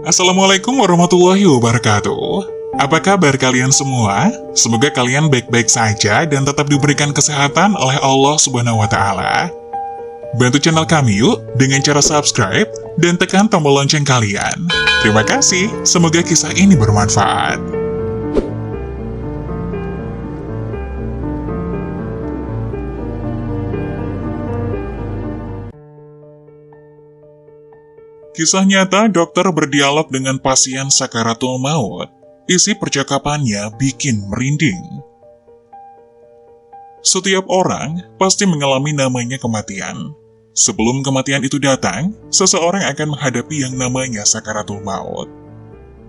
Assalamualaikum warahmatullahi wabarakatuh. Apa kabar kalian semua? Semoga kalian baik-baik saja dan tetap diberikan kesehatan oleh Allah Subhanahu wa Ta'ala. Bantu channel kami yuk dengan cara subscribe dan tekan tombol lonceng kalian. Terima kasih, semoga kisah ini bermanfaat. Kisah nyata dokter berdialog dengan pasien sakaratul maut. Isi percakapannya bikin merinding. Setiap orang pasti mengalami namanya kematian. Sebelum kematian itu datang, seseorang akan menghadapi yang namanya sakaratul maut.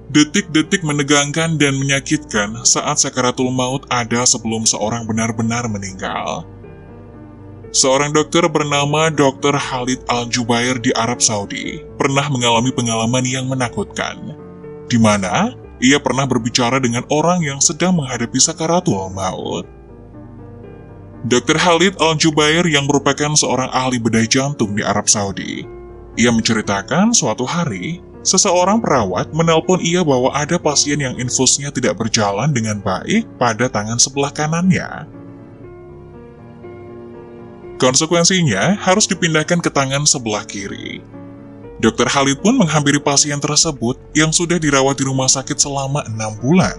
Detik-detik menegangkan dan menyakitkan saat sakaratul maut ada sebelum seorang benar-benar meninggal. Seorang dokter bernama Dr. Khalid Al-Jubair di Arab Saudi pernah mengalami pengalaman yang menakutkan, di mana ia pernah berbicara dengan orang yang sedang menghadapi sakaratul maut. Dr. Khalid Al-Jubair yang merupakan seorang ahli bedah jantung di Arab Saudi, ia menceritakan suatu hari, seseorang perawat menelpon ia bahwa ada pasien yang infusnya tidak berjalan dengan baik pada tangan sebelah kanannya. Konsekuensinya harus dipindahkan ke tangan sebelah kiri. Dr. Khalid pun menghampiri pasien tersebut yang sudah dirawat di rumah sakit selama 6 bulan.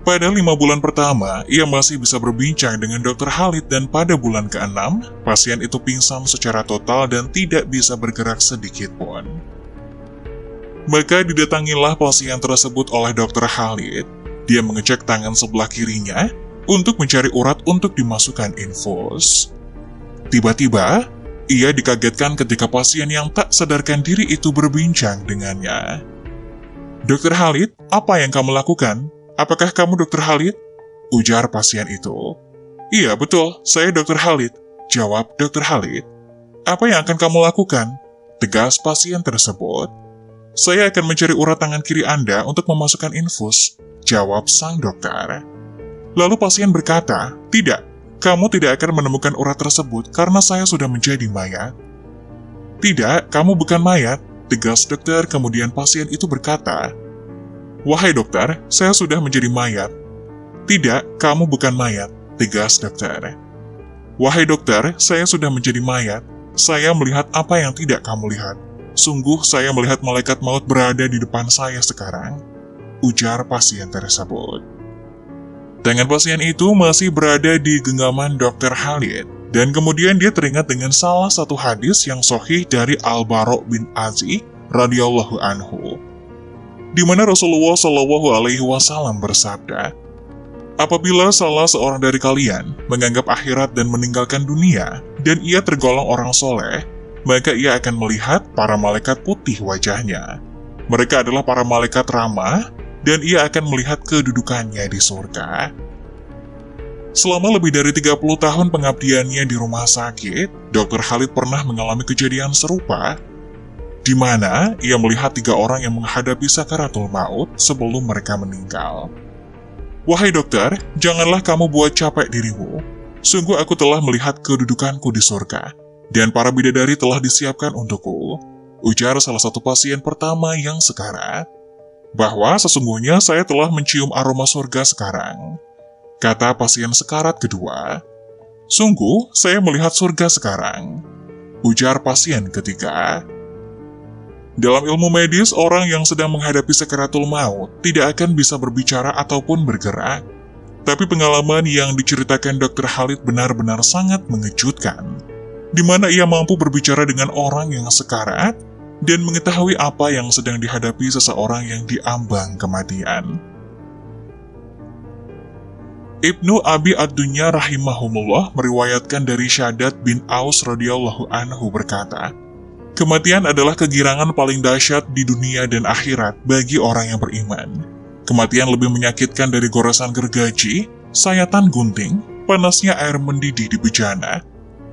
Pada 5 bulan pertama, ia masih bisa berbincang dengan Dr. Khalid dan pada bulan ke-6, pasien itu pingsan secara total dan tidak bisa bergerak sedikit pun. Maka didatangilah pasien tersebut oleh Dr. Khalid. Dia mengecek tangan sebelah kirinya untuk mencari urat untuk dimasukkan infus. Tiba-tiba, ia dikagetkan ketika pasien yang tak sadarkan diri itu berbincang dengannya. "Dokter Khalid, apa yang kamu lakukan? Apakah kamu Dokter Khalid?" ujar pasien itu. "Iya, betul, saya Dokter Khalid," jawab Dokter Khalid. "Apa yang akan kamu lakukan?" tegas pasien tersebut. "Saya akan mencari urat tangan kiri Anda untuk memasukkan infus," jawab sang dokter. Lalu pasien berkata, "Tidak, kamu tidak akan menemukan urat tersebut karena saya sudah menjadi mayat." "Tidak, kamu bukan mayat," tegas dokter. Kemudian pasien itu berkata, "Wahai dokter, saya sudah menjadi mayat." "Tidak, kamu bukan mayat," tegas dokter. "Wahai dokter, saya sudah menjadi mayat. Saya melihat apa yang tidak kamu lihat. Sungguh saya melihat malaikat maut berada di depan saya sekarang," ujar pasien tersebut. Tangan pasien itu masih berada di genggaman Dr. Khalid, dan kemudian dia teringat dengan salah satu hadis yang sahih dari Al-Bara' bin Azib radhiyallahu anhu, di mana Rasulullah Shallallahu Alaihi Wasallam bersabda, "Apabila salah seorang dari kalian menganggap akhirat dan meninggalkan dunia, dan ia tergolong orang soleh, maka ia akan melihat para malaikat putih wajahnya. Mereka adalah para malaikat ramah, dan ia akan melihat kedudukannya di surga." Selama lebih dari 30 tahun pengabdiannya di rumah sakit, Dr. Khalid pernah mengalami kejadian serupa, di mana ia melihat 3 orang yang menghadapi sakaratul maut sebelum mereka meninggal. "Wahai dokter, janganlah kamu buat capek dirimu. Sungguh aku telah melihat kedudukanku di surga, dan para bidadari telah disiapkan untukku," ujar salah satu pasien pertama yang sekarat. "Bahwa sesungguhnya saya telah mencium aroma surga sekarang," kata pasien sekarat kedua. "Sungguh saya melihat surga sekarang," ujar pasien ketiga. Dalam ilmu medis, orang yang sedang menghadapi sakaratul maut tidak akan bisa berbicara ataupun bergerak. Tapi pengalaman yang diceritakan Dr. Khalid benar-benar sangat mengejutkan, di mana ia mampu berbicara dengan orang yang sekarat dan mengetahui apa yang sedang dihadapi seseorang yang diambang kematian. Ibnu Abi Ad-Dunya rahimahumullah meriwayatkan dari Syaddad bin Aus radhiyallahu anhu berkata, "Kematian adalah kegirangan paling dahsyat di dunia dan akhirat bagi orang yang beriman. Kematian lebih menyakitkan dari goresan gergaji, sayatan gunting, panasnya air mendidih di bejana.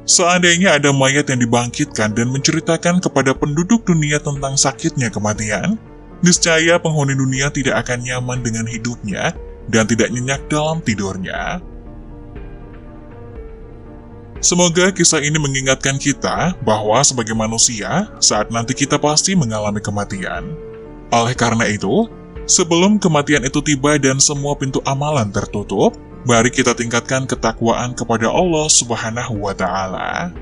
Seandainya ada mayat yang dibangkitkan dan menceritakan kepada penduduk dunia tentang sakitnya kematian, niscaya penghuni dunia tidak akan nyaman dengan hidupnya dan tidak nyenyak dalam tidurnya." Semoga kisah ini mengingatkan kita bahwa sebagai manusia, saat nanti kita pasti mengalami kematian. Oleh karena itu, sebelum kematian itu tiba dan semua pintu amalan tertutup, mari kita tingkatkan ketakwaan kepada Allah Subhanahu wa Ta'ala.